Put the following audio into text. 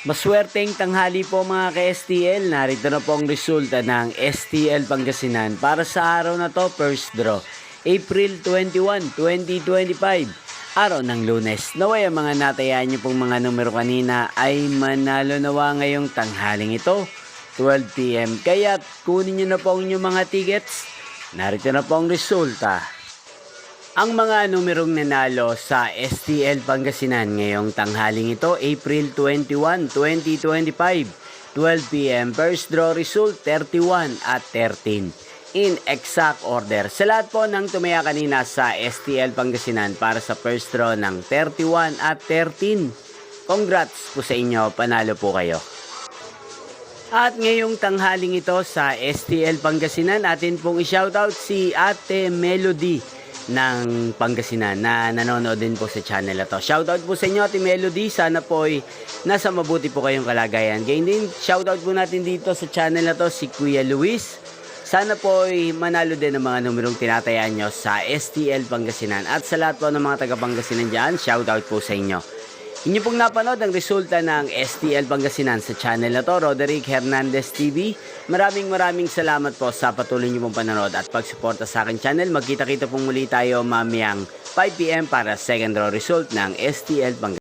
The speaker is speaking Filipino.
Maswerteng tanghali po mga ka-STL. Narito na po ang resulta ng STL Pangasinan para sa araw na to, first draw. April 21, 2025. Araw ng Lunes. Naway ang mga natayaan niyo pong mga numero kanina ay manalo nawa ngayong tanghaling ito, 12 PM. Kaya kunin niyo na po ang inyong mga tickets. Narito na po ang resulta. Ang mga numerong nanalo sa STL Pangasinan ngayong tanghaling ito, April 21, 2025, 12 PM. First draw result, 31 at 13. In exact order. Sa lahat po ng tumaya kanina sa STL Pangasinan para sa first draw ng 31 at 13. Congrats po sa inyo, panalo po kayo. At ngayong tanghaling ito sa STL Pangasinan, atin pong i-shoutout si Ate Melody ng Pangasinan na nanonood din po sa channel na to. Shoutout po sa inyo, Ate Melody. Sana po ay nasa mabuti po kayong kalagayan. Ganyan din, shoutout po natin dito sa channel na to si Kuya Luis. Sana po ay manalo din ng mga numerong tinatayaan nyo sa STL Pangasinan. At sa lahat po ng mga taga Pangasinan dyan, shoutout po sa inyo. Inyo pong napanood ang resulta ng STL Pangasinan sa channel na to, Roderick Hernandez TV. Maraming salamat po sa patuloy niyo pong panonood at pagsuporta sa akin channel. Magkita-kita pong muli tayo mamayang 5 PM para second draw result ng STL Pangasinan.